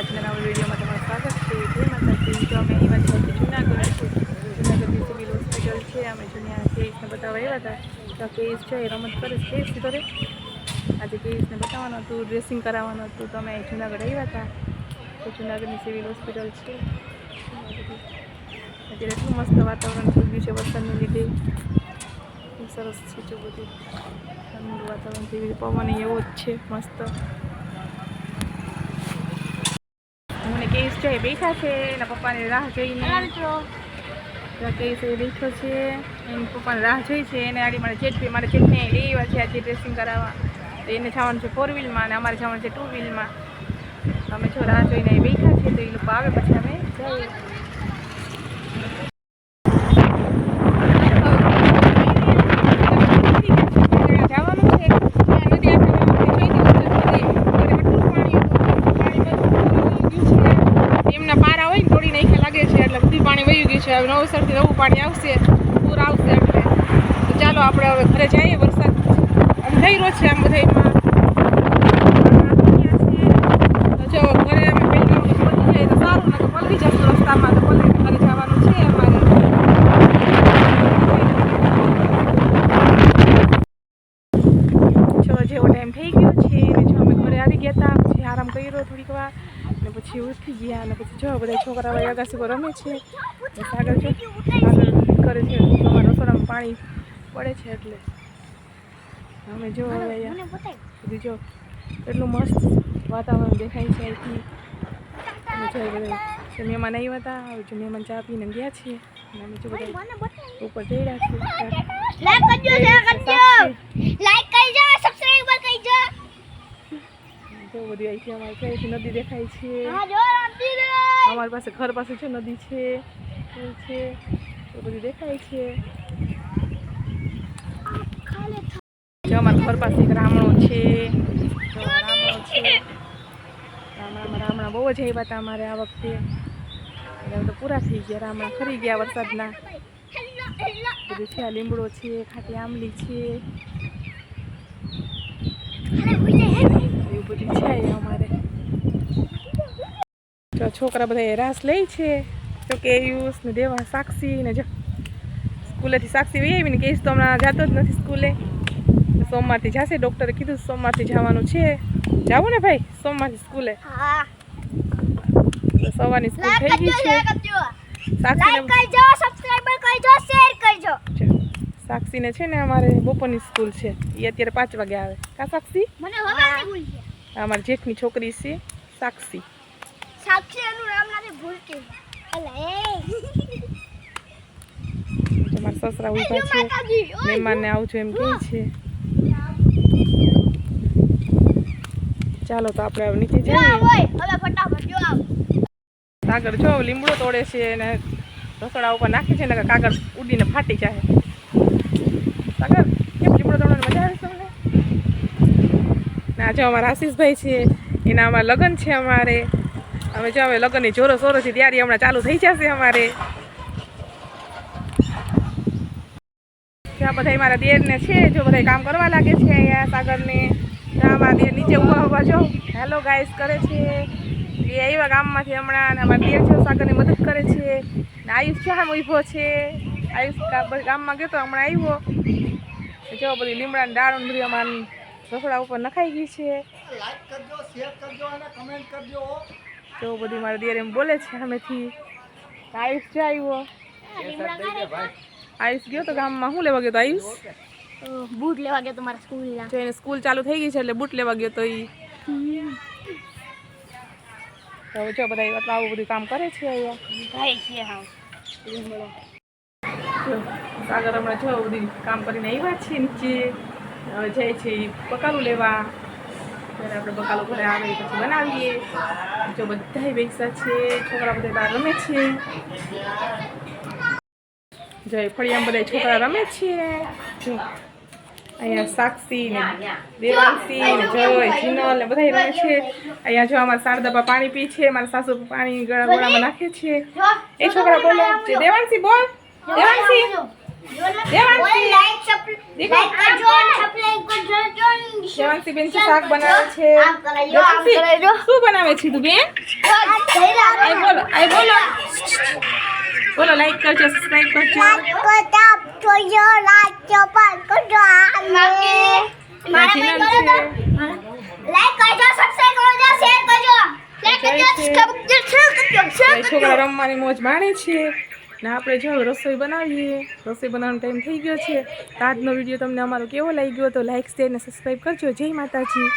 આજના નવા વિડીયોમાં તમારું સ્વાગત છે. જય માતાજી. તો અમે આવ્યા છીએ જૂનાગઢ સિવિલ હોસ્પિટલ છે. અમે જૂના કેસને બતાવવા આવ્યા હતા. તો કેસ છે એ રમત કરે છે. કેસ કરે આજે કેસને બતાવવાનું હતું, ડ્રેસિંગ કરાવવાનું હતું. તો અમે જૂનાગઢ આવ્યા હતા. તો જૂનાગઢની સિવિલ હોસ્પિટલ છે. અત્યારે એટલું મસ્ત વાતાવરણ થઈ ગયું છે વરસાદને લીધે. ખૂબ સરસ છે જો બધું ઠંડુ વાતાવરણ થઈ ગયું. પવન એવો જ છે મસ્ત. મને કેસ છે બેઠા છે એના પપ્પાની રાહ જોઈને. કેસ એ બેઠો છે એની પપ્પાની રાહ જોઈ છે. એને આડી મારે ચેટને લઈ આવ્યા છે આજે ડ્રેસિંગ કરાવવા. તો એને જવાનું છે 4 વ્હીલમાં અને અમારે જવાનું છે 2 વ્હીલમાં. અમે જો રાહ જોઈને બેઠા છીએ. તો એ લોકો આવે પછી અમે જઈએ. નવસરથી નવું પાણી આવશે, પૂર આવશે એટલે તો ચાલો આપણે હવે ઘરે જઈએ. વરસાદ આમ થઈ રહ્યો છે આમ બધામાં. તો જો ઘરે અમે પહેલા પહોંચી જઈએ તો સારું, ને તો પલળી જશું રસ્તામાં. તો પલળીને ઘરે જવાનું છે અમારે. જો જેવો ટાઈમ થઈ ગયો છે ને જો અમે ઘરે આવી ગયા હતા. પછી આરામ કર્યો થોડીક વાર ને પછી ઉઠી ગયા. અને પછી જો બધા છોકરાઓ અગાસી પર રમે છે. સાગર જો આગળ કરે છે. અમારા રસોડામાં પાણી પડે છે એટલે અમે જો હવે અહીંયા બધું જો એટલું મસ્ત વાતાવરણ દેખાય છે અહીંથી. અમે જો બધા મહેમાન આવ્યા હતા. હવે જો મહેમાન ચા પીને ગયા છીએ અને અમે જો બધા ઉપર જઈ રહ્યા છીએ. જો બધું અહીંથી અમારે અહીંથી નદી દેખાય છે. અમારી પાસે ઘર પાસે જો નદી છે છે એ બધું દેખાય છે. જો અમારા ઘર પાસે એક રામણો છે. રામણા બહુ જ આવ્યા હતા અમારે આ વખતે. તો પૂરા થઈ ગયા રામણા, ખરી ગયા વરસાદના. બધું છે. આ લીમડો છે, ખાટી આંબલી છે, એવું બધું છે અમારે. જો છોકરા બધા રાસ લે છે. જો કેયુસ ને દેવા સાક્ષી ને જો સ્કૂલેથી સાક્ષી વહી આવીને કેસ તો હમણાં જતો જ નથી સ્કૂલે. સોમવારથી જશે. ડૉક્ટરે કીધું સોમવારથી જવાનું છે. જાવું ને ભાઈ સોમવારથી સ્કૂલે? તો સવારની સ્કૂલ થઈ ગઈ છે. સાક્ષીને છે ને અમારે બપોરની સ્કૂલ છે. એ અત્યારે 5 વાગે આવે. કા સાક્ષી? અમારી જેઠની છોકરી છે સાક્ષી. મારા સસરા ઉભા છે. મહેમાનને આવજો એમ કહે છે. ચાલો તો આપણે હવે નીચે જઈએ. કાગળ જો લીમડો તોડે છે અને રસોડા ઉપર નાખે છે ને કાગળ ઉડીને ફાટી જાય. કાગળ કેમ લીમડો તોડવાની મજા આવે છે તમને? ના જો અમારા આશીષભાઈ છે એના અમારા લગ્ન છે અમારે. અમે જો હવે લગ્નની જોરો સોરોથી તૈયારી હમણાં ચાલુ થઈ જશે અમારે. ત્યાં બધા મારા દેરને છે જો બધા કામ કરવા લાગે છે અહીંયા સાગરને. અમારા દેર નીચે ઊભા જો હેલો ગાઈસ કરે છે. એ આવ્યા ગામમાંથી હમણાં અને અમારા દેર છે સાગરની મદદ કરે છે. ને આયુષ છે આમ ઊભો છે. આયુષ ગામમાં ગયો તો હમણાં આવ્યો. જો બધી લીમડાની દાળ બધી અમારા રસોડા ઉપર નખાઈ ગઈ છે. જો બધી મારા દેર એમ બોલે છે સામેથી. આયુષ છે આવ્યો. આયુષ ગયો તો ગામમાં. શું લેવા ગયો તો આયુષ? બૂટ લેવા ગયો તમારા સ્કૂલના. જો એને સ્કૂલ ચાલુ થઈ ગઈ છે એટલે બૂટ લેવા ગયો તો એ. તો જો બધા આવું બધું કામ કરે છે અહીંયા. સાગર હમણાં જો બધું કામ કરીને આવ્યા છે નીચે. હવે જાય છે એ બકાલું લેવા. ત્યારે આપણે બકાલું ઘરે આવે પછી બનાવીએ. જો બધા બેસા છે. છોકરા બધા બહાર રમે છે. જો ફળિયામાં બધા છોકરા રમે છે. જો અહીંયા સાક્ષી ને દેવાંશી ને જય જીનલ ને બધા રમે છે. અહીંયા જો અમારા શારદાબા પાણી પી છે. મારા સાસુ પાણી ગળામાં નાખે છે. એ છોકરા બોલો દેવાંશી બોલ. દેવાંશી દેવાંશી બેન શું શાક બનાવે છે? દેવાંશી, શું બનાવે છે તું બેન? બોલો બોલો, લાઈક કરજો, સબસ્ક્રાઇબ કરજો. છોકરા રમવાની મોજ માણે છે ને આપણે જો રસોઈ બનાવીએ. રસોઈ બનાવવાનો ટાઈમ થઈ ગયો છે. તો આજનો વિડીયો તમને અમારો કેવો લાગ્યો તો લાઈક શેર ને સબસ્ક્રાઈબ કરજો. જય માતાજી.